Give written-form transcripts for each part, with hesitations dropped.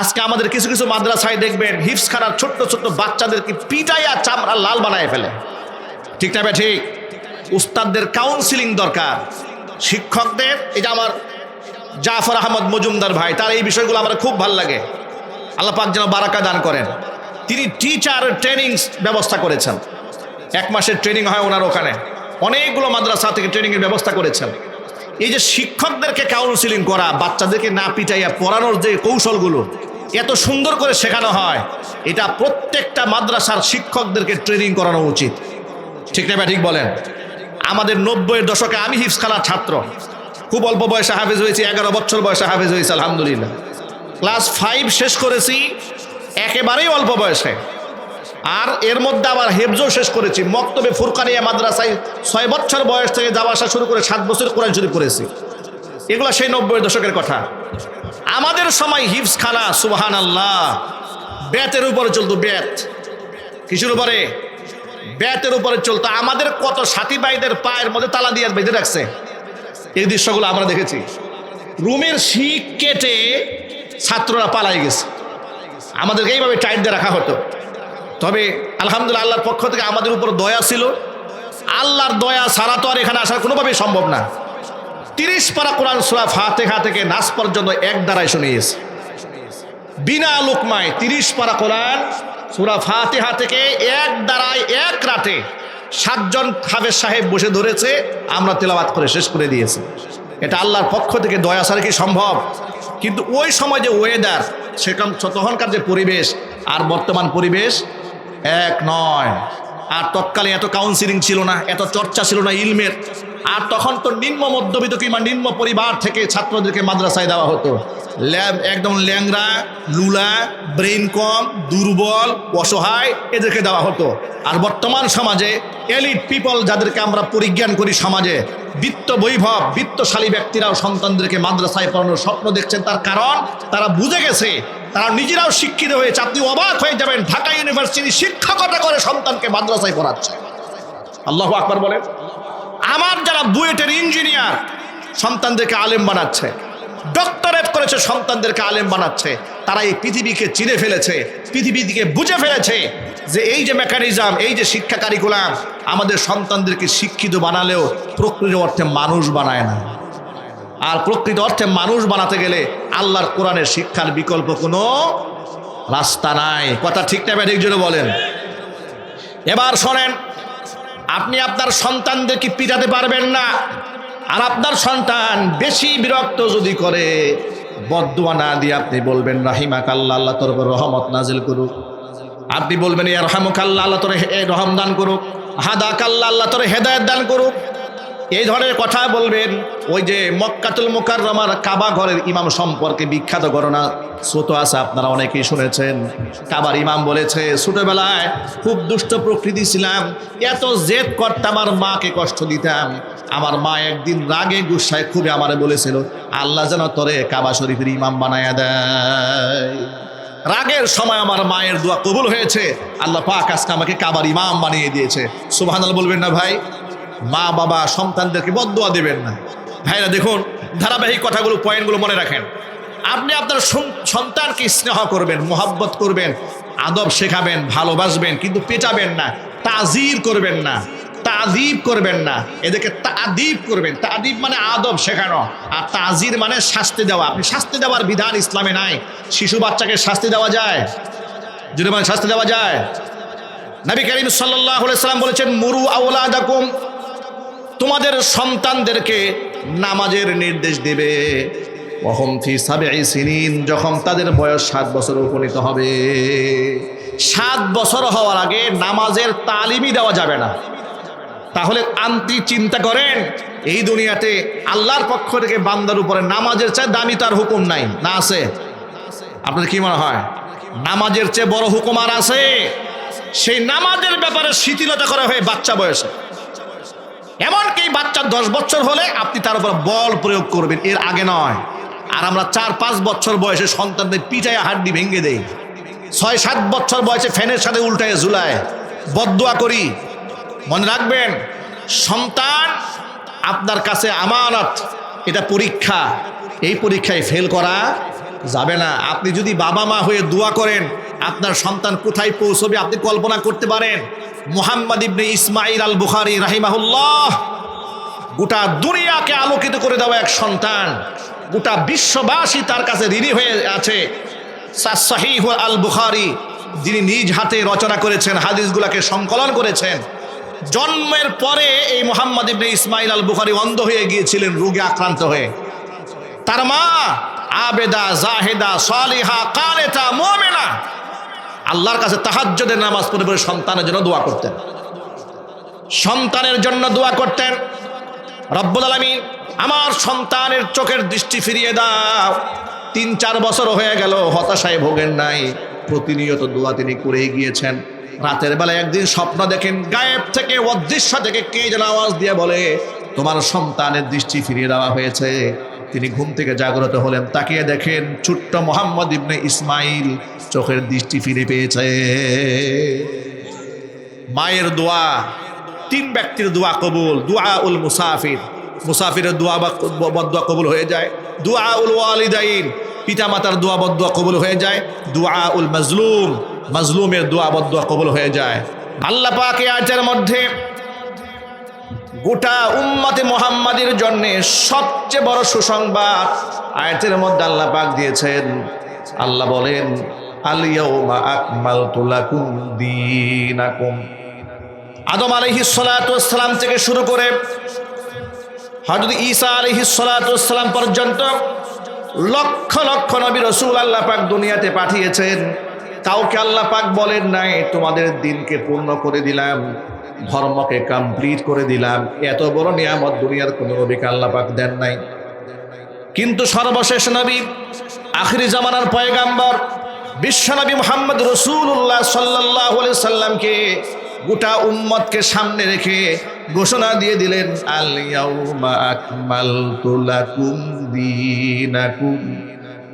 আজকে আমাদের কিছু কিছু মাদ্রাসায় দেখবেন হিফজখানার ছোট্ট ছোট্ট বাচ্চাদেরকে পিটাইয়া চামড়া লাল বানায় ফেলে। ঠিক না ভাই? ঠিক। উস্তাদদের কাউন্সিলিং দরকার, শিক্ষকদের। এই যে আমার জাফর আহমদ মজুমদার ভাই, তার এই বিষয়গুলো আমার খুব ভালো লাগে। আল্লাহ পাক যেন বারাকা দান করেন। তিনি টিচার ট্রেনিং ব্যবস্থা করেছেন, 1 মাসের ট্রেনিং হয় ওনার ওখানে, অনেকগুলো মাদ্রাসা থেকে ট্রেনিংয়ের ব্যবস্থা করেছেন। এই যে শিক্ষকদেরকে কাউন্সিলিং করা, বাচ্চাদেরকে না পিটাইয়া পড়ানোর যে কৌশলগুলো এত সুন্দর করে শেখানো হয়, এটা প্রত্যেকটা মাদ্রাসার শিক্ষকদেরকে ট্রেনিং করানো উচিত। ঠিক না ভাই? ঠিক বলেন। আমাদের 90-এর দশকে আমি হিফজখানার ছাত্র, খুব অল্প বয়সে হাফেজ হয়েছি, 11 বছর বয়সে হাফেজ হয়েছি আলহামদুলিল্লাহ। ক্লাস 5 শেষ করেছি একেবারেই অল্প বয়সে, আর এর মধ্যে আবার হেফজও শেষ করেছি। মক্তবে ফুরকানিয়া মাদ্রাসায় 6 বছর বয়স থেকে যাওয়া আসা শুরু করে 7 বছর কোরআন শরীফ পড়েছি। এগুলো সেই 90-এর দশকের কথা। আমাদের সময় হিফজখানা সুবহানাল্লাহ ব্যাতের উপরে চলতো। ব্যাত কিসের উপরে? ব্যাতের উপরে চলতো। আমাদের কত সাথী ভাইদের পায়ের মধ্যে তালা দিয়ে বেঁধে রাখছে, এই দৃশ্যগুলো আমরা দেখেছি। রুমের শিক কেটে ছাত্ররা পালাই গেছে, আমাদেরকে এইভাবে টাইট দিয়ে রাখা হতো। তবে আলহামদুলিল্লাহ আল্লাহর পক্ষ থেকে আমাদের উপর দয়া ছিল। আল্লাহর দয়া ছাড়া তো আর এখানে আসার কোনোভাবেই সম্ভব না। 30 পারা কোরআন সূরা ফাতিহা থেকে নাস পর্যন্ত এক দ্বারায় শুনিয়েছে, বিনা লোকমায়। 30 পারা কোরআন সূরা ফাতিহা থেকে এক দ্বারায় এক রাতে 7 জন হাফেজ সাহেব বসে ধরেছে, আমরা তেলাওয়াত করে শেষ করে দিয়েছি। এটা আল্লাহর পক্ষ থেকে দয়া ছাড়া কি সম্ভব? কিন্তু ওই সময় যে ওয়েদার, সেরকম তখনকার যে পরিবেশ আর বর্তমান পরিবেশ এক নয়। আর তৎকালে এত কাউন্সিলিং ছিল না, এত চর্চা ছিল না ইলমের। আর তখন তো নিম্ন মধ্যবিত্ত কিংবা নিম্ন পরিবার থেকে ছাত্রদেরকে মাদ্রাসায় দেওয়া হতো। একদম ল্যাংরা, লুলা, ব্রেন কম, দুর্বল, অসহায় এদেরকে দেওয়া হতো। আর বর্তমান সমাজে এলিট পিপল, যাদেরকে আমরা পরিজ্ঞান করি সমাজে, বিত্ত বৈভব, বিত্তশালী ব্যক্তিরাও সন্তানদেরকে মাদ্রাসায় পড়ানোর স্বপ্ন দেখছেন। তার কারণ তারা বুঝে গেছে, তারা নিজেরাও শিক্ষিত হয়েছে। আপনি অবাক হয়ে যাবেন, ঢাকা ইউনিভার্সিটি শিক্ষকতা করে সন্তানকে মাদ্রাসায় পড়াচ্ছে। আল্লাহু আকবার বলেন। আমার যারা বুয়েটের ইঞ্জিনিয়ার সন্তানদেরকে আলেম বানাচ্ছে, ডক্টরেট করেছে সন্তানদেরকে আলেম বানাচ্ছে, তারা এই পৃথিবীকে চিনে ফেলেছে, পৃথিবীকে বুঝে ফেলেছে যে এই যে মেকানিজম, এই যে শিক্ষা কারিকুলাম আমাদের সন্তানদেরকে শিক্ষিত বানালেও প্রকৃত অর্থে মানুষ বানায় না। আর প্রকৃত অর্থে মানুষ বানাতে গেলে আল্লাহর কোরআনের শিক্ষার বিকল্প কোনো রাস্তা নাই। কথা ঠিক না ঠিক জন্য বলেন। এবার শোনেন, আপনি আপনার সন্তানদেরকে পিটাতে পারবেন না। আর আপনার সন্তান বেশি বিরক্ত যদি করে, বদদুয়া না দিয়ে আপনি বলবেন রাহিমাকাল্লাহ, আল্লাহ তোর উপর রহমত নাজিল করুক। আপনি বলবেন ইয়ারহামুকাল্লাহ, আল্লাহ তোর রহম দান করুক। হাদাকাল্লাহ, আল্লাহ তোর হেদায়েত দান করুক। এই ধরনের কথা বলবেন। ওই যে মক্কাতুল মুকাররমার কাবা ঘরের ইমাম সম্পর্কে বিখ্যাত ঘটনা শ্রুত আছে, আপনারা অনেকেই শুনেছেন। কাবার ইমাম বলেছে, ছোটবেলায় খুব দুষ্ট প্রকৃতি ছিলাম, এত জেদ করতাম, আমার মাকে কষ্ট দিতাম। আমার মা একদিন রাগে গুসায় খুবই আমারে বলেছিল, আল্লাহ যেন তোরে কাবা শরীফের ইমাম বানায়া দেয়। রাগের সময় আমার মায়ের দোয়া কবুল হয়েছে, আল্লাহ পাক আজকে আমাকে কাবার ইমাম বানিয়ে দিয়েছে। সুবহানাল্লাহ বলবেন না ভাই? মা বাবা সন্তানদেরকে বদদুয়া দেবেন না। ভাইরা দেখুন, ধারাবাহিক কথাগুলো, পয়েন্টগুলো মনে রাখেন। আপনি আপনার সন্তানকে স্নেহ করবেন, মোহাব্বত করবেন, আদব শেখাবেন, ভালোবাসবেন, কিন্তু পেটাবেন না, তাজির করবেন না, তাদিব করবেন না, এদেরকে তাদিব করবেন। তাদিব মানে আদব শেখানো, আর তাজির মানে শাস্তি দেওয়া। আপনি শাস্তি দেওয়ার বিধান ইসলামে নাই। শিশু বাচ্চাকে শাস্তি দেওয়া যায়? যদি মানে শাস্তি দেওয়া যায়? নবী করিম সাল্লাল্লাহু আলাইহি সাল্লাম বলেছেন, মুরু আওলাদাকুম, তোমাদের সন্তানদেরকে নামাজের নির্দেশ দেবে ওয়াহুম ফি সাবঈ সিনিন, যখন তাদের বয়স 7 বছর উপনীত হবে। 7 বছর হওয়ার আগে নামাজের তালিমই দেওয়া যাবে না। তাহলে আন্তি চিন্তা করেন, এই দুনিয়াতে আল্লাহর পক্ষ থেকে বান্দার উপরে নামাজের চেয়ে দামি তার হুকুম নাই না? আছে? আপনাদের কি মনে হয় নামাজের চেয়ে বড় হুকুম আর আছে? সেই নামাজের ব্যাপারে শিথিলতা করা হয় বাচ্চা বয়সে। এমনকি বাচ্চা 10 বছর হলে আপনি তার উপর বল প্রয়োগ করবেন, এর আগে নয়। আর আমরা 4-5 বছর বয়সে সন্তানদের পিটাইয়া হাড্ডি ভেঙে দেই, 6-7 বছর বয়সে ফ্যানের সাথে উল্টায় ঝুলায়, বদদুয়া করি। মনে রাখবেন, সন্তান আপনার কাছে আমানত, এটা পরীক্ষা। এই পরীক্ষায় ফেল করা যাবে না। আপনি যদি বাবা মা হয়ে দোয়া করেন আপনার সন্তান কোথায় পৌঁছবে আপনি কল্পনা করতে পারেন? মুহাম্মদ ইবনে ইসমাইল আল বুখারী রাহিমাহুল্লাহ, গোটা দুনিয়াকে আলোকিত করে দেওয়া এক সন্তান, গোটা বিশ্ববাসী তার কাছে ঋণী হয়ে আছে। সহিহ আল বুখারী, যিনি নিজ হাতে রচনা করেছেন, হাদিসগুলোকে সংকলন করেছেন। জন্মের পরে এই মুহাম্মদ ইবনে ইসমাইল আল বুখারী অন্ধ হয়ে গিয়েছিলেন রোগে আক্রান্ত হয়ে। তার মা আবেদা, জাহেদা, সালিহা, কানেতা, মুমিনা, আল্লাহর কাছে তাহাজ্জুদের নামাজ পড়ে পড়ে সন্তানের জন্য দোয়া করতেন, সন্তানের জন্য দোয়া করতেন। রব্বুল আলামিন আমার সন্তানের চোখের দৃষ্টি ফিরিয়ে দাও। 3-4 বছর হয়ে গেল, হতাশায় ভোগেন নাই, প্রতিনিয়ত দোয়া তিনি করেই গিয়েছেন। রাতের বেলায় একদিন স্বপ্ন দেখেন, গায়েব থেকে, অদৃশ্য থেকে কে যেন আওয়াজ দিয়ে বলে তোমার সন্তানের দৃষ্টি ফিরিয়ে দেওয়া হয়েছে। তিনি ঘুম থেকে জাগ্রত হলেন, তাকিয়ে দেখেন ছোট্ট মুহাম্মদ ইবনে ইসমাইল চোখের দৃষ্টি ফিরে পেয়েছে। মায়ের দোয়া, 3 ব্যক্তির দোয়া কবুল। দুআউল মুসাফির, মুসাফিরের দোয়া বদদোয়া কবুল হয়ে যায়। দুআউল ওয়ালিদাইন, পিতামাতার দোয়া বদদোয়া কবুল হয়ে যায়। দুআউল মাজলুম, মাজলুমের দোয়া বদদোয়া কবুল হয়ে যায়। আল্লাহ পাক এই আয়াতের মধ্যে গোটা উম্মতে মুহাম্মাদের জন্য সবচেয়ে বড় সুসংবাদ আয়াতের মধ্যে আল্লাহ পাক দিয়েছেন। আল্লাহ বলেন, আল ইয়াউমা আকমালতু লাকুম দীনাকুম। আদম আলাইহিস সালাতু ওয়াস সালাম থেকে শুরু করে হযরত ঈসা আলাইহিস সালাতু ওয়াস সালাম পর্যন্ত লক্ষ লক্ষ নবী রাসূল আল্লাহ পাক দুনিয়াতে পাঠিয়েছেন। কাউকে আল্লাহ পাক বলেন নাই তোমাদের দিনকে পূর্ণ করে দিলাম, ধর্মকে কমপ্লিট করে দিলাম। এত বড় নিয়ামত দুনিয়ার কোন নবীকে আল্লাহ পাক দেন নাই। কিন্তু সর্বশেষ নবী, আখিরি জামানার পয়গাম্বর বিশ্বনবী মুহাম্মদ রাসূলুল্লাহ সাল্লাল্লাহু আলাইহি সাল্লামকে গোটা উম্মতকে সামনে রেখে ঘোষণা দিয়ে দিলেন, আল ইয়াউমা আকমালতু লাকুম দীনাকুম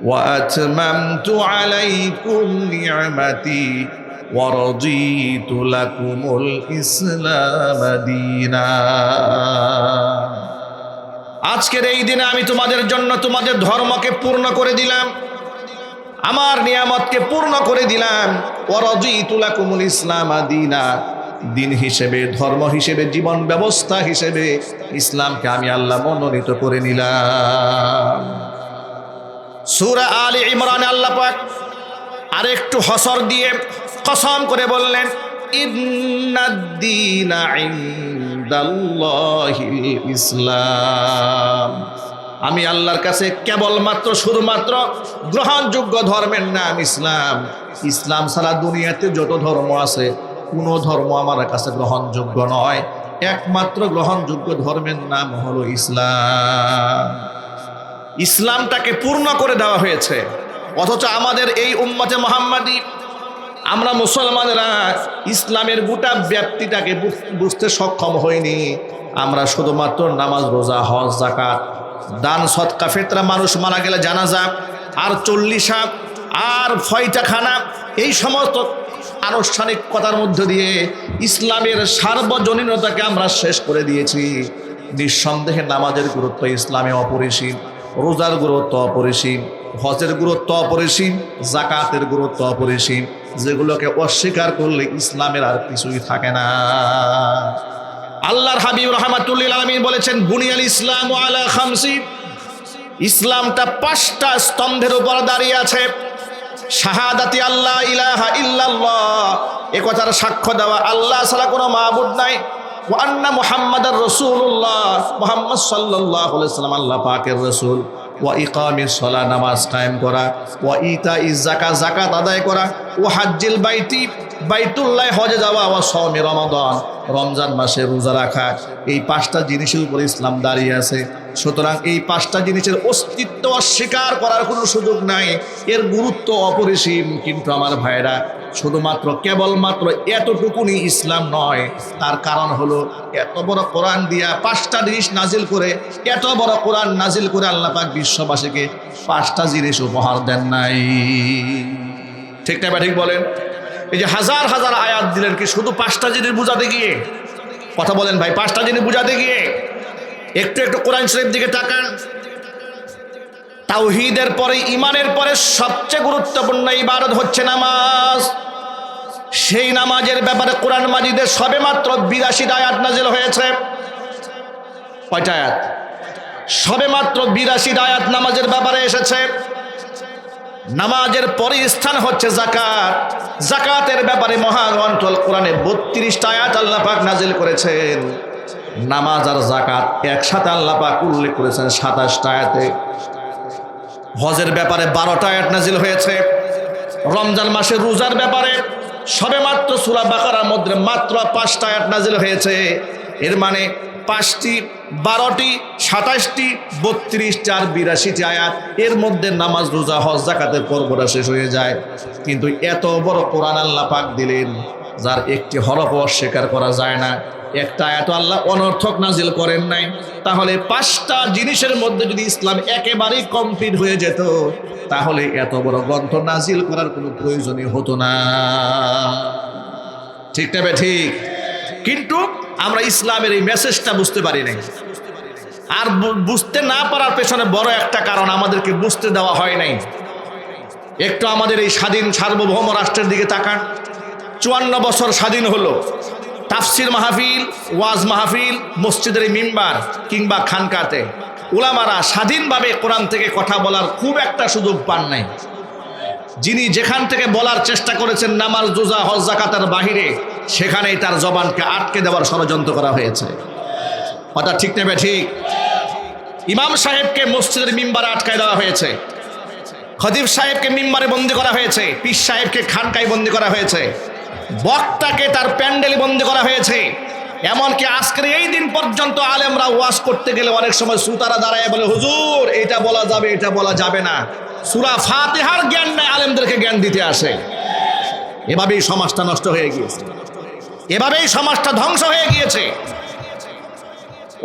ওয়া আতমামতু আলাইকুম নি'মাতি ওয়া রাদিতু লাকুমুল ইসলাম দীনা। আজকের এই দিনে আমি তোমাদের জন্য তোমাদের ধর্মকে পূর্ণ করে দিলাম, আমার নিয়ামতকে পূর্ণ করে দিলাম। ওয়া রাদিতু লাকুমুল ইসলাম দীনা, দিন হিসেবে, ধর্ম হিসেবে, জীবন ব্যবস্থা হিসেবে ইসলামকে আমি আল্লাহ মনোনীত করে নিলাম। সূরা আলে ইমরানে আল্লাহ পাক আরেকটু হসর দিয়ে কসম করে বললেন, ইন্নাদ-দীনা ইনদাল্লাহিল ইসলাম। আমি আল্লাহর কাছে কেবলমাত্র শুধুমাত্র গ্রহণযোগ্য ধর্মের নাম ইসলাম। ইসলাম ছাড়া দুনিয়াতে যত ধর্ম আছে কোনো ধর্ম আমার কাছে গ্রহণযোগ্য নয়। একমাত্র গ্রহণযোগ্য ধর্মের নাম হলো ইসলাম। ইসলামটাকে পূর্ণ করে দেওয়া হয়েছে, অথচ আমাদের এই উম্মতে মুহাম্মাদি আমরা মুসলমানেরা ইসলামের গোটা ব্যাপ্তিটাকে বুঝতে সক্ষম হইনি। আমরা শুধুমাত্র নামাজ, রোজা, হজ, যাকাত, দান, সদকা, ফিতরা, মানুষ মারা গেলে জানাজা, আর 40 আর ফয়টাখানা, এই সমস্ত আনুষ্ঠানিকতার মধ্য দিয়ে ইসলামের সার্বজনীনতাকে আমরা শেষ করে দিয়েছি। নিঃসন্দেহে নামাজের গুরুত্ব ইসলামে অপরিসীম, রোজার গুরুত্ব অপরিসীম, হজের গুরুত্ব অপরিসীম, যাকাতের গুরুত্ব অপরিসীম। যেগুলোকে অস্বীকার করলে ইসলামের আর কিছুই থাকে না। আল্লাহর হাবিব রাহমাতুল লিল আলামিন বলেছেন, বুনিয়াল ইসলামু আলা খামসি, ইসলামটা 5টা স্তম্ভের উপর দাঁড়িয়ে আছে। শাহাদাতি আল্লাহ ইলাহা ইল্লাল্লাহ, এ কথার সাক্ষ্য দেওয়া আল্লাহ ছাড়া কোনো মাবুদ নাই। ওয়া আন্না মুহাম্মাদার রাসূলুল্লাহ, মুহাম্মদ সাল্লাল্লাহু আলাইহি সাল্লাম আল্লাহ পাকের রাসূল। ওয়া ইকামিস সালাহ, নামাজ কায়েম করা। ওয়া ইতাইজ যাকাত, যাকাত আদায় করা। ওয়া হাজ্জিল বাইতি, বাইতুল্লাহ হজে যাওয়া। ওয়া সাওমি রমাদান, রমজান মাসে রোজা রাখা। এই 5টা জিনিসের উপর ইসলাম দাঁড়িয়ে আছে। সুতরাং এই 5টা জিনিসের অস্তিত্ব অস্বীকার করার কোনো সুযোগ নাই, এর গুরুত্ব অপরিসীম। কিন্তু আমার ভাইরা, শুধুমাত্র কেবলমাত্র এতটুকুনি ইসলাম নয়। তার কারণ হলো এত বড় কোরআন দিয়া 5টা জিনিস নাজিল করে, এত বড় কোরআন নাজিল করে আল্লাহ পাক বিশ্ববাসীকে 5টা জিনিস উপহার দেন নাই। ঠিক না ঠিক বলেন? এই যে হাজার হাজার আয়াত দিলেন কি শুধু 5টা জিনিস বুঝাতে গিয়ে? কথা বলেন ভাই, 5টা জিনিস বুঝাতে গিয়ে? একটু একটু কোরআন শরীফ দিকে তাকান। তাওহীদের পরে, ঈমানের পরে সবচেয়ে গুরুত্বপূর্ণ ইবাদত হচ্ছে নামাজ। সেই নামাজের ব্যাপারে কোরআন মাজিদে সবেমাত্র 82 আয়াত নাযিল হয়েছে। কয়টা আয়াত? সবেমাত্র 82 আয়াত নামাজের ব্যাপারে এসেছে। নামাজের পরে স্থান হচ্ছে যাকাত। যাকাতের ব্যাপারে মহাগ্রন্থ আল কোরআনে 32টা আয়াত আল্লাহ পাক নাযিল করেছেন। নামাজ আর যাকাত একসাথে আল্লাহ পাক উল্লেখ করেছেন 27টা আয়াতে। হজের ব্যাপারে 12টা আয়াত নাযিল হয়েছে। রমজান মাসে রোজার ব্যাপারে সবেমাত্র সূরা বাকারার মধ্যে মাত্র 5টা আয়াত নাযিল হয়েছে। এর মানে 5টি, 12টি, 27টি, 32টি আর 82টি আয়াত। এর মধ্যে নামাজ, রোজা, হজ, যাকাতের পর্বটা শেষ হয়ে যায়। কিন্তু এত বড় কোরআন আল্লাহ পাক দিলেন, যার একটি হরফ অস্বীকার করা যায় না। একটা আয়াত আল্লাহ অনর্থক নাজিল করেন নাই। তাহলে 5টা জিনিসের মধ্যে যদি ইসলাম একেবারেই কমপ্লিট হয়ে যেত, তাহলে এত বড় গ্রন্থ নাজিল করার কোনো প্রয়োজনই হতো না। ঠিক না বে ঠিক? কিন্তু আমরা ইসলামের এই মেসেজটা বুঝতে পারি নাই। আর বুঝতে না পারার পেছনে বড় একটা কারণ, আমাদেরকে বুঝতে দেওয়া হয় নাই। একটু আমাদের এই স্বাধীন সার্বভৌম রাষ্ট্রের দিকে তাকান। 54 বছর স্বাধীন হলো, তাফসির মাহফিল, ওয়াজ মাহফিল, মসজিদের মিম্বার কিংবা খানকাতে উলামারা স্বাধীনভাবে কোরআন থেকে কথা বলার খুব একটা সুযোগ পান নাই। যিনি যেখান থেকে বলার চেষ্টা করেছেন নামাজ, রোজা, হজ, যাকাতের বাহিরে, সেখানেই তার জবানকে আটকে দেওয়ার ষড়যন্ত্র করা হয়েছে। কথা ঠিক নেবে ঠিক? ইমাম সাহেবকে মসজিদের মিম্বারে আটকায় দেওয়া হয়েছে, খতিব সাহেবকে মিম্বারে বন্দি করা হয়েছে, পীর সাহেবকে খানকায় বন্দি করা হয়েছে, বক্তাকে তার প্যান্ডেলে বন্দি করা হয়েছে। এমনকি আজকের এই দিন পর্যন্ত আলেমরা ওয়াজ করতে গেলে অনেক সময় সুতারা দাঁড়ায় বলে, হুজুর এটা বলা যাবে, এটা বলা যাবে না। সূরা ফাতিহার জ্ঞান নাই, আলেমদেরকে জ্ঞান দিতে আসে। এভাবেই সমাজটা নষ্ট হয়ে গিয়েছে, এভাবেই সমাজটা ধ্বংস হয়ে গিয়েছে।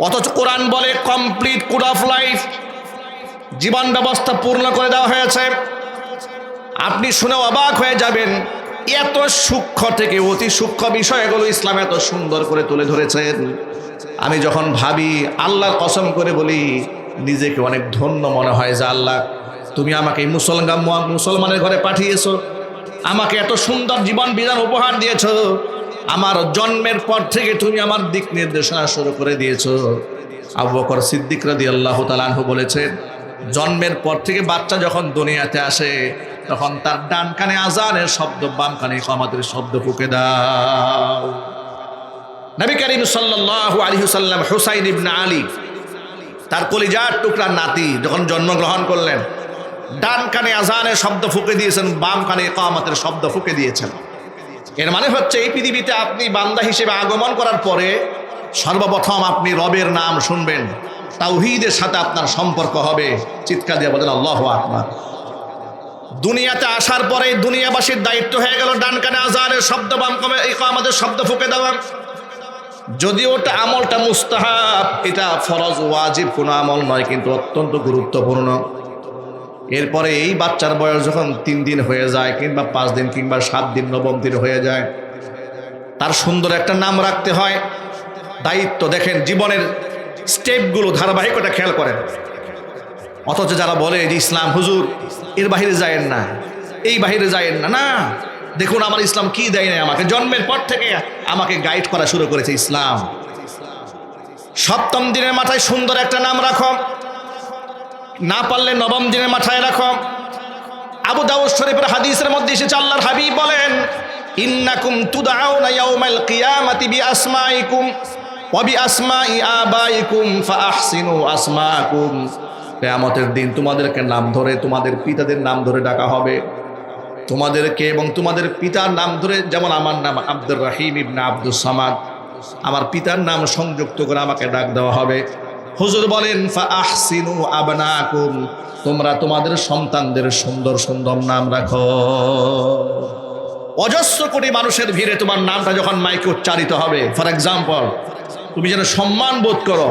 অথচ কোরআন বলে কমপ্লিট কোড অফ লাইফ, জীবন ব্যবস্থা পূর্ণ করে দেওয়া হয়েছে। আপনি শুনে অবাক হয়ে যাবেন, এত সূক্ষ্ম থেকে অতি সূক্ষ্ম বিষয়গুলো ইসলাম এত সুন্দর করে তুলে ধরেছেন। আমি যখন ভাবি, আল্লাহর কসম করে বলি, নিজেকে অনেক ধন্য মনে হয় যে আল্লাহ তুমি আমাকে মুসলমানের ঘরে পাঠিয়েছো, আমাকে এত সুন্দর জীবন বিধান উপহার দিয়েছো, আমার জন্মের পর থেকে তুমি আমার দিক নির্দেশনা শুরু করে দিয়েছো। আবু বকর সিদ্দিক রাদিয়াল্লাহু তাআলা আনহু বলেছেন, জন্মের পর থেকে বাচ্চা যখন দুনিয়াতে আসে, তখন তার ডান কানে আজানের শব্দ, বাম কানে ইকামতের শব্দ ফুঁকে দাও। নবী করিম সাল্লাল্লাহু আলাইহি ওয়াসাল্লাম হুসাইন ইবনে আলী, তার কলিজার টুকরা নাতি, যখন জন্মগ্রহণ করলেন, ডান কানে আজানের শব্দ ফুঁকে দিয়েছেন, বাম কানে ইকামতের শব্দ ফুঁকে দিয়েছেন। এর মানে হচ্ছে এই পৃথিবীতে আপনি বান্দা হিসেবে আগমন করার পরে সর্বপ্রথম আপনি রবের নাম শুনবেন, তাওহীদের সাথে আপনার সম্পর্ক হবে। চিৎকার দিয়ে বলেন আল্লাহু আকবার। দুনিয়াতে আসার পরে দুনিয়াবাসীর দায়িত্ব হয়ে গেল ডান কানে আজানের শব্দ, বাম কানে ইকামতের শব্দ ফুঁকে দেওয়া। যদিও ওটা আমলটা মুস্তাহাব, এটা ফরজ ওয়াজিব কোনো আমল নয়, কিন্তু অত্যন্ত গুরুত্বপূর্ণ। এরপরে এই বাচ্চার বয়স যখন 3 দিন হয়ে যায়, কিংবা 5 দিন, কিংবা 7 দিন, 9ম দিন হয়ে যায়, তার সুন্দর একটা নাম রাখতে হয়। দায়িত্ব দেখেন, জীবনের স্টেপগুলো, ধারাবাহিকতা খেয়াল করেন। অথচ যারা বলে যে ইসলাম হুজুর এর বাহিরে যায়েন না, এই বাহিরে যায়েন না, না দেখুন আমার ইসলাম কি দেয় না, আমাকে জন্মের পর থেকে আমাকে গাইড করা শুরু করেছে ইসলাম। 7ম দিনের মাথায় সুন্দর একটা নাম রাখো, না পারলে 9ম দিনের মাথায় রাখো। আবু দাউদ শরীফের হাদিসের মধ্যে এসেছে, আল্লাহর হাবিব বলেন, ইন্নাকুম তুদআউনা ইয়াউমাল কিয়ামাতি বিআসমাইকুম ওয়া বিআসমাই আবাইকুম ফাআহসিনু আসমাকুম। কিয়ামতের দিন তোমাদেরকে নাম ধরে, তোমাদের পিতাদের নাম ধরে ডাকা হবে। তোমাদেরকে এবং তোমাদের পিতার নাম ধরে, যেমন আমার নাম আব্দুর রহিম ইবনে আব্দুস সামাদ, আমার পিতার নাম সংযুক্ত করে আমাকে ডাক দেওয়া হবে। হুজুর বলেন ফাআহসিনু আবনাকুম, তোমরা তোমাদের সন্তানদের সুন্দর সুন্দর নাম রাখো। অজস্র কোটি মানুষের ভিড়ে তোমার নামটা যখন মাইকে উচ্চারিত হবে, ফর এক্সাম্পল, তুমি যেন সম্মান বোধ করো,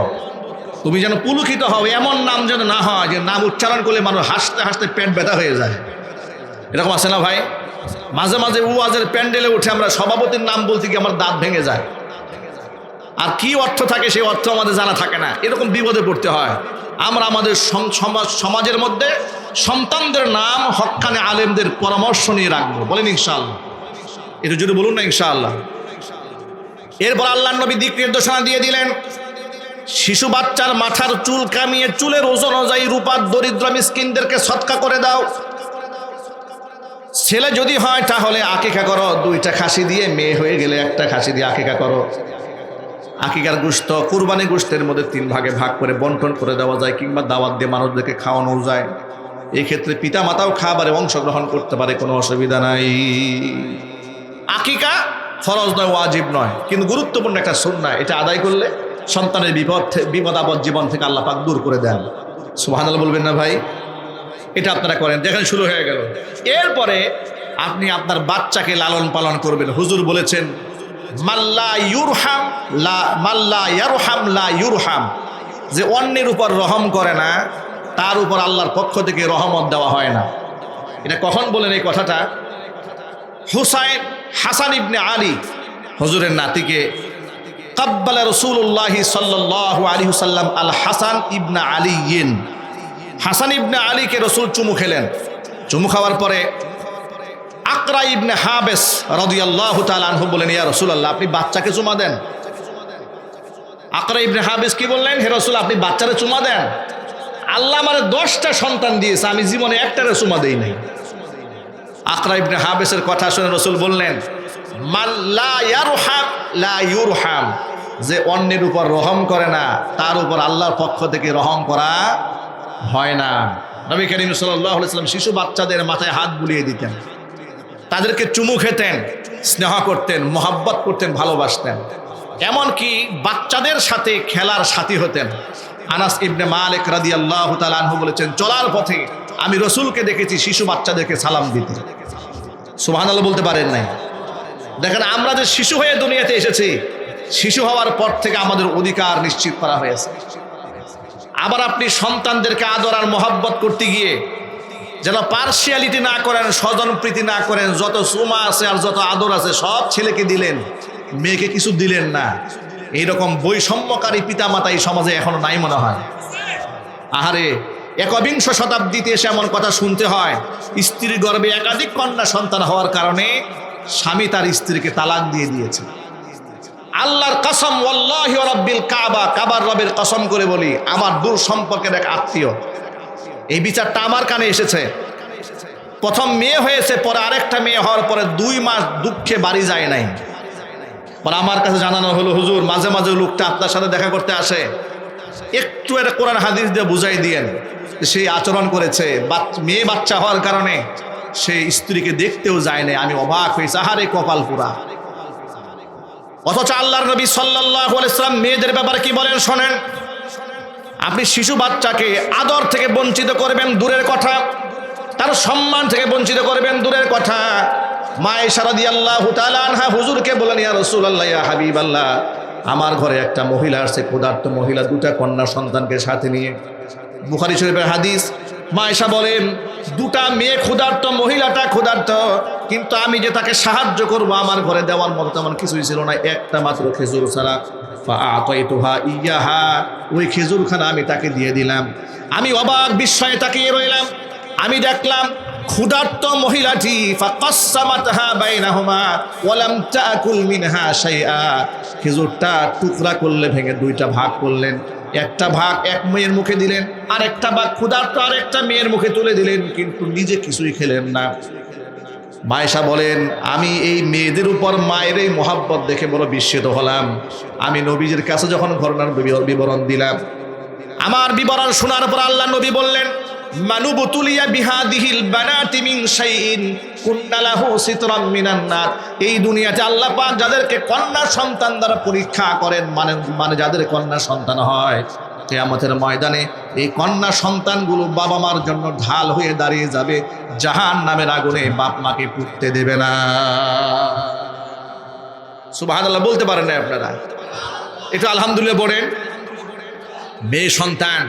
তুমি যেন পুলকিত হও, এমন নাম যেন না হয় যে নাম উচ্চারণ করলে মানুষ হাসতে হাসতে পেট ব্যথা হয়ে যায়। এরকম আছে না ভাই? মাঝে মাঝে ওয়াজের প্যান্ডেলে উঠে আমরা সভাপতির নাম বলতে গিয়ে আমার দাঁত ভেঙে যায়। আর কি অর্থ থাকে সেই অর্থ আমাদের জানা থাকে না, এরকম বিপদে পড়তে হয়। আমরা আমাদের সমাজের মধ্যে সন্তানদের নাম হক্কানে আলেমদের পরামর্শ নিয়ে রাখবো, বলেন ইনশাআল্লাহ। এটা যদি বলুন না ইনশাআল্লাহ। এরপর আল্লাহর নবী দিক নির্দেশনা দিয়ে দিলেন, শিশু বাচ্চার মাথার চুল কামিয়ে চুলের ওজন অনুযায়ী রূপার দরিদ্র মিসকিনদেরকে সদকা করে দাও। ছেলে যদি হয় তাহলে আকিকা করো, 2টা খাসি দিয়ে, মেয়ে হয়ে গেলে 1টা খাসি দিয়ে আকিকা করো। আকিকার গোশত কুরবানি গোশতের মধ্যে 3 ভাগে ভাগ করে বন্টন করে দেওয়া যায়, কিংবা দাওয়াত দিয়ে মানুষদেরকে খাওয়ানো যায়। এই ক্ষেত্রে পিতা মাতাও খাবারে অংশগ্রহণ করতে পারে, কোনো অসুবিধা নাই। আকিকা ফরজ নয়, ওয়াজিব নয়, কিন্তু গুরুত্বপূর্ণ একটা সুন্নাহ। এটা আদায় করলে সন্তানের বিপদ আপদ জীবন থেকে আল্লাহ পাক দূর করে দেন। সুবহানাল্লাহ বলবেন না ভাই? এটা আপনারা করেন, দেখেন শুরু হয়ে গেল। এরপরে আপনি আপনার বাচ্চাকে লালন পালন করবেন। হুজুর বলেছেন, মাল্লা ইউরহাম লা ইউরহাম, যে অন্যের উপর রহম করে না তার উপর আল্লাহর পক্ষ থেকে রহমত দেওয়া হয় না। এটা কখন বলেন এই কথাটা? হাসান ইবনে আলী, হুজুরের নাতিকে, কাব্বালা রাসূলুল্লাহি সাল্লাল্লাহু আলাইহি ওয়াসাল্লাম আল হাসান ইবনে আলীন, হাসান ইবনে আলীকে রসুল চুমু খেলেন। চুমু খাওয়ার পরে আকরা ইবনে হাবেস রাদিয়াল্লাহু তাআলা আনহু বলেন, ইয়া রাসূলুল্লাহ, আপনি বাচ্চাকে চুমা দেন। আকরা ইবনে হাবেস কি বললেন, হে রাসূল, আপনি বাচ্চারে চুমা দেন? আল্লাহ আমারে 10টা সন্তান দিয়েছে, আমি জীবনে একটারে চুমা দেই নাই। আকরা ইবনে হাবেসের কথা শুনে রসুল বললেন, মাল্লা ইয়ারহাম লা ইউরহাম, যে অন্যের উপর রহম করে না তার উপর আল্লাহর পক্ষ থেকে রহম করা হয় না। নবী করিম সাল্লাল্লাহু আলাইহি ওয়াসাল্লাম শিশু বাচ্চাদের মাথায় হাত বুলিয়ে দিতেন, তাদেরকে চুমু খেতেন, স্নেহ করতেন, মোহাব্বত করতেন, ভালোবাসতেন। এমনকি বাচ্চাদের সাথে খেলার সাথী হতেন। আনাস ইবনে মালিক রাদিয়াল্লাহু তাআলা আনহু বলেছেন, চলার পথে আমি রসুলকে দেখেছি শিশু বাচ্চাদেরকে সালাম দিতে। সুবহানাল্লাহ বলতে পারেন নাই? দেখেন, আমরা যে শিশু হয়ে দুনিয়াতে এসেছি, শিশু হওয়ার পর থেকে আমাদের অধিকার নিশ্চিত করা হয়েছে। আবার আপনি সন্তানদেরকে আদর আর মোহাব্বত করতে গিয়ে যেন পার্সিয়ালিটি না করেন, স্বজন প্রীতি না করেন। যত চুমা আছে আর যত আদর আছে সব ছেলেকে দিলেন, মেয়েকে কিছু দিলেন না। এইরকম বৈষম্যকারী পিতামাতা এই সমাজে এখনো নাই মনে হয়। আহারে, 21 শতাব্দীতে এসে এমন কথা শুনতে হয়, স্ত্রীর গর্ভে একাধিক কন্যা সন্তান হওয়ার কারণে স্বামী তার স্ত্রীকে তালাক দিয়ে দিয়েছে। আল্লাহর কসম, ওয়াল্লাহি ওয়া রাব্বিল কাবা, কাবার রবের কসম করে বলি, আমার দূর সম্পর্কের এক আত্মীয়, এই বিচারটা আমার কানে এসেছে। প্রথম মেয়ে হয়েছে, পরে আরেকটা মেয়ে হওয়ার পরে 2 মাস দুঃখে বাড়ি যায় নাই। পরে আমার কাছে জানানো হলো, হুজুর, মাঝে মাঝে লোকটা আপনার সাথে দেখা করতে আসে, একটু এটা কোরআন হাদিস দিয়ে বুঝাই দিয়েন। সেই আচরণ করেছে, মেয়ে বাচ্চা হওয়ার কারণে সে স্ত্রীকে দেখতেও যায় না। আমি অবাক হয়েছি, আহারে কপাল পুরা। অথচ আল্লাহর নবী সাল্লাল্লাহু আলাইহি ওয়াসাল্লাম মেয়েদের ব্যাপারে কি বলেন শোনেন। আপনি শিশু বাচ্চাকে আদর থেকে বঞ্চিত করবেন দূরের কথা, তার সম্মান থেকে বঞ্চিত করবেন দূরের কথা। মা আয়েশা রাদিয়াল্লাহু তাআলা আনহা হুজুরকে বলেন, ইয়া রাসূলুল্লাহ, ইয়া হাবিবাল্লাহ, আমার ঘরে একটা মহিলা আসছে, ক্ষুধার্ত মহিলা, 2টা কন্যা সন্তানকে সাথে নিয়ে। বুখারী শরীফের হাদিস। মা আয়েশা বলেন, 2টা মেয়ে ক্ষুধার্ত, মহিলাটা ক্ষুধার্ত, কিন্তু আমি যে তাকে সাহায্য করব আমার ঘরে দেওয়ার মতো তেমন কিছুই ছিল না, একটা মাত্র খেজুর ছাড়া। ফাআতাইতুহা ইয়াহা, ওই খেজুরখানা আমি তাকে দিয়ে দিলাম। আমি অবাক বিস্ময়ে তাকিয়ে রইলাম। আমি দেখলাম ক্ষুধার্ত মহিলাটি ফাকাসসামাতহা বাইনাহুমা ওয়া লাম তাকুল মিনহা শাইআ, খেজুরটা টুকরা করলে ভেঙে 2টা ভাগ করলেন। একটা ভাগ এক মেয়ের মুখে দিলেন, আর একটা ভাগ ক্ষুধার্ত আরেকটা মেয়ের মুখে তুলে দিলেন, কিন্তু নিজে কিছুই খেলেন না। মায়েশা বলেন, আমি এই মেয়েদের উপর মায়ের এই মোহাব্বত দেখে বড় বিস্মিত হলাম। আমি নবীজির কাছে যখন ঘটনার বিবরণ দিলাম, আমার বিবরণ শোনার পর আল্লাহ নবী বললেন, মানুবতুলিয়া বিহাদিহিল বানাতি মিন শাইইন কুন্না লাহু সিতরাম মিনান নার। এই দুনিয়াতে আল্লাহ পাক যাদেরকে কন্যা সন্তান দ্বারা পরীক্ষা করেন, মানে যাদের কন্যা সন্তান হয়, কিয়ামতের ময়দানে এই কন্যা সন্তানগুলো বাবা মার জন্য ঢাল হয়ে দাঁড়িয়ে যাবে, জাহান্নামের আগুনে বাপ মাকে পুড়তে দেবে না। সুবহানাল্লাহ বলতে পারেন না আপনারা? একটু আলহামদুলিল্লাহ বলেন। মেয়ে সন্তান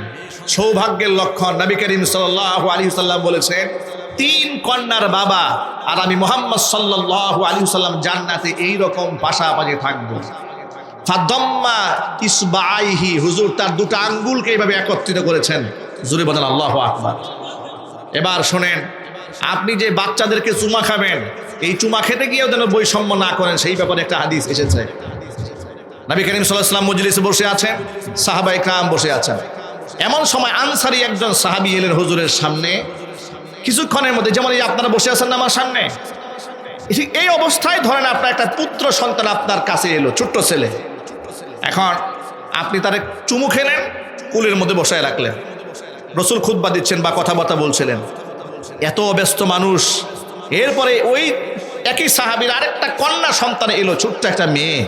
সৌভাগ্যের লক্ষণ। নবী করিম সাল্লাল্লাহু আলাইহি ওয়াসাল্লাম বলেছেন, 3 কন্যার বাবা আর আমি মুহাম্মদ সাল্লাল্লাহু আলাইহি ওয়াসাল্লাম জান্নাতে এইরকম পাশাপাশি থাকবো। ফাদাম্মা ইসবাইহি, হুজুর তার দুটো আঙ্গুলকে এইভাবে একত্রিত করেছেন। জোরে বলেন আল্লাহু আকবার। এবার শোনেন, আপনি যে বাচ্চাদেরকে চুমা খাবেন, এই চুমা খেতে গিয়েও যেন বৈষম্য না করেন, সেই ব্যাপারে একটা হাদিস এসেছে। নবী করিম সাল্লাল্লাহু আলাইহি ওয়াসাল্লাম মজলিসে বসে আছেন, সাহাবায়ে কেরাম বসে আছেন। এমন সময় আনসারী একজন সাহাবী এলেন হুজুরের সামনে। কিছুক্ষণের মধ্যে, যেমন এই আপনারা বসে আছেন না আমার সামনে, ঠিক এই অবস্থায় ধরেন আপনার একটা পুত্র সন্তান আপনার কাছে এলো, ছোট্ট ছেলে। এখন আপনি তারে চুমু খেলেন, কুলের মধ্যে বসায় রাখলেন। রসুল খুতবা দিচ্ছেন বা কথাবার্তা বলছিলেন, এত ব্যস্ত মানুষ। এরপরে ওই একই সাহাবীর আরেকটা কন্যা সন্তান এলো, ছোট্ট একটা মেয়ে।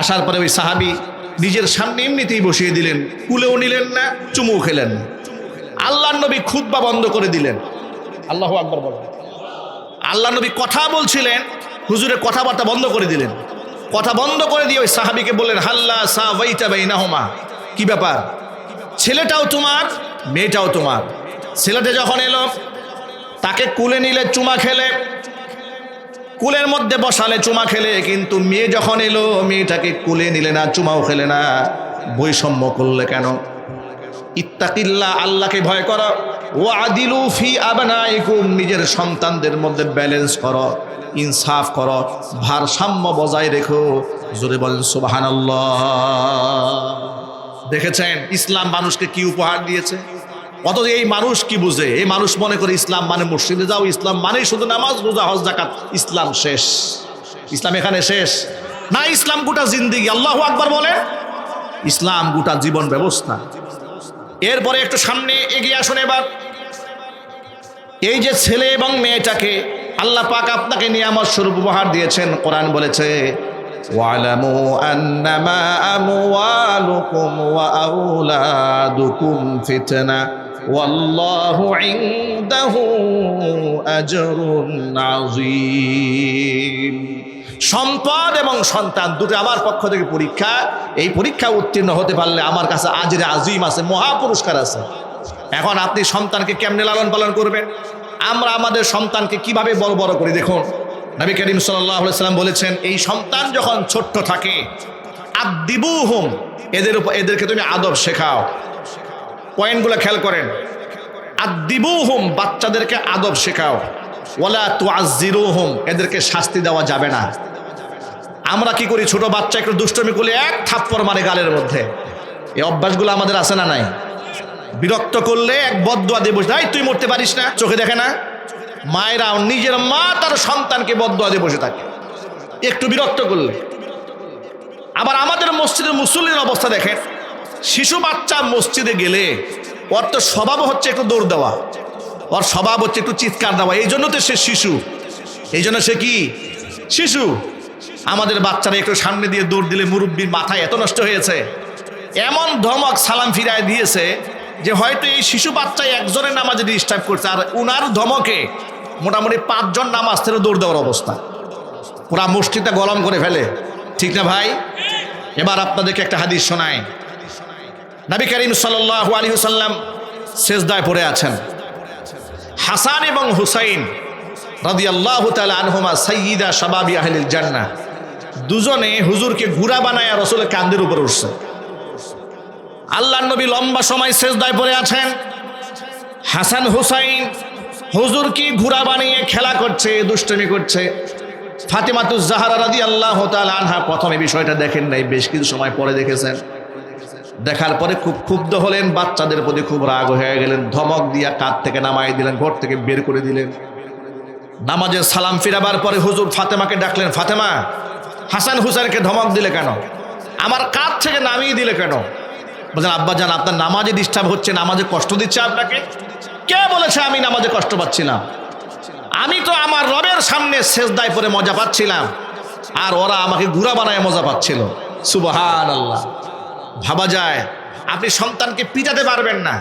আসার পরে ওই সাহাবী নিজের সামনে এমনিতেই বসিয়ে দিলেন, কুলেও নিলেন না, চুমু খেলেন। আল্লাহর নবী খুতবা বন্ধ করে দিলেন। আল্লাহু আকবার বলেন। আল্লাহর নবী কথা বলছিলেন, হুজুরের কথাবার্তা বন্ধ করে দিলেন। কথা বন্ধ করে দিয়ে ওই সাহাবীকে বললেন, হাল্লা সাওয়াইতা বাইনাহুমা, কি ব্যাপার, ছেলেটাও তোমার, মেয়েটাও তোমার। ছেলেটা যখন এলো, তাকে কুলে নিলে, চুমা খেলে, কুলের মধ্যে বসালে, চুমা খেলে। কিন্তু মেয়ে যখন এলো, মেয়েটাকে কুলে নিলে না, চুমাও খেলে না। বৈষম্য করলে কেন? ইত্তাকিল্লাহ, আল্লাহকে ভয় করো। ওয়াদিলু ফি আবনাইকুম, নিজের সন্তানদের মধ্যে ব্যালেন্স করো, ইনসাফ করো, ভারসাম্য বজায় রেখো। জোরে বলেন সুবহানাল্লাহ। দেখেছেন ইসলাম মানুষকে কি উপহার দিয়েছে? অথচ এই মানুষ কি বুঝে? এই মানুষ মনে করে ইসলাম মানে মসজিদে যাও, ইসলাম মানে শুধু নামাজ, রোজা, হজ, যাকাত, ইসলাম শেষ। ইসলাম এখানে শেষ না, ইসলাম গোটা জিন্দেগি। আল্লাহু আকবার বলে, ইসলাম গোটা জীবন ব্যবস্থা। এরপরে একটু সামনে এগিয়ে আসুন। এবার এই যে ছেলে এবং মেয়েটাকে আল্লাহ পাক আপনাকে নিয়ামত স্বরূপ উপহার দিয়েছেন, কোরআন বলেছে, ওয়ালামু আন্নামা আমওয়ালুকুম ওয়া আওলাদুকুম ফিতনা ওয়াল্লাহু ইনদাহু আজরুন আযীম। সম্পদ এবং সন্তান দুটো আমার পক্ষ থেকে পরীক্ষা। এই পরীক্ষা উত্তীর্ণ হতে পারলে আমার কাছে আজরে আজিম আছে, মহা পুরস্কার আছে। এখন আপনি সন্তানকে কেমনে লালন পালন করবেন? আমরা আমাদের সন্তানকে কিভাবে বড় বড় করি দেখুন। নবী করিম সাল্লাল্লাহু আলাইহি ওয়াসাল্লাম বলেছেন, এই সন্তান যখন ছোট্ট থাকে, আদিবুহুম, এদেরকে তুমি আদব শেখাও। পয়েন্টগুলো খেয়াল করেন। আদিবুহুম, বাচ্চাদেরকে আদব শেখাও। ওয়ালা তুআজ্জিরুহুম, এদেরকে শাস্তি দেওয়া যাবে না। আমরা কি করি? ছোট বাচ্চা একটু দুষ্টমি করলে এক থাপ্পড় মারে গালের মধ্যে। এই অভ্যাসগুলো আমাদের আছে না নাই? বিরক্ত করলে এক বদদুয়া দিয়ে বসে, তুই মরতে পারিস না, চোখে দেখে না? মায়েরা, নিজের মা তার সন্তানকে বদদুয়া দিয়ে বসে থাকে একটু বিরক্ত করলে। আবার আমাদের মসজিদের মুসল্লির অবস্থা দেখেন, শিশু বাচ্চা মসজিদে গেলে ওর তো স্বভাব হচ্ছে একটু দৌড় দেওয়া, ওর স্বভাব হচ্ছে একটু চিৎকার দেওয়া। এই জন্য তো সে শিশু, এই জন্য সে কি শিশু। আমাদের বাচ্চারা একটু সামনে দিয়ে দৌড় দিলে মুরব্বির মাথায় এত নষ্ট হয়েছে, এমন ধমক সালাম ফিরায় দিয়েছে যে হয়তো এই শিশু বাচ্চায় একজনের নামাজে ডিস্টার্ব করছে, আর উনার ধমকে মোটামুটি 5 জন নামাজ থেকে দৌড় দেওয়ার অবস্থা। পুরা মসজিদটা গরম করে ফেলে, ঠিক না ভাই? এবার আপনাদেরকে একটা হাদিস শোনায়। নবী করিম সাল্লাল্লাহু আলাইহি ওয়াসাল্লাম সিজদায় পড়ে আছেন। হাসান এবং হুসাইন রাদিয়াল্লাহু তাআলা আনহুমা সাইয়্যিদা শাবাবি আহলিল জান্নাহ, দুজনে হুজুরকে ঘোড়া বানায় রাসূলের কাঁধের উপর উঠছে। আল্লাহর নবী লম্বা সময় সিজদায় পড়ে আছেন। হাসান হুসাইন হুজুরকে ঘোড়া বানিয়ে খেলা করছে, দুষ্টুমি করছে। ফাতিমাতুজ জাহরা রাদিয়াল্লাহু তাআলা আনহা প্রথমে বিষয়টা দেখেন নাই, বেশ কিছু সময় পরে দেখেছেন। দেখার পরে খুব ক্ষুব্ধ হলেন, বাচ্চাদের প্রতি খুব রাগ হয়ে গেলেন, ধমক দিয়া কাঁধ থেকে নামাই দিলেন, ঘর থেকে বের করে দিলেন। নামাজের সালাম ফিরাবার পরে হুজুর ফাতেমাকে ডাকলেন, ফাতেমা, হাসান হুসাইনকে ধমক দিলে কেন? আমার কাঁধ থেকে নামিয়ে দিলে কেন? বলছেন, আব্বাজান, আপনার নামাজে ডিস্টার্ব হচ্ছে, নামাজে কষ্ট দিচ্ছে আপনাকে। কে বলেছে আমি নামাজে কষ্ট পাচ্ছিলাম? আমি তো আমার রবের সামনে সেজদায় পড়ে মজা পাচ্ছিলাম, আর ওরা আমাকে ঘোড়া বানায় মজা পাচ্ছিল। সুবহানাল্লাহ। ভাবা যায়, আপনি সন্তানকে পিটাতে পারবেন না,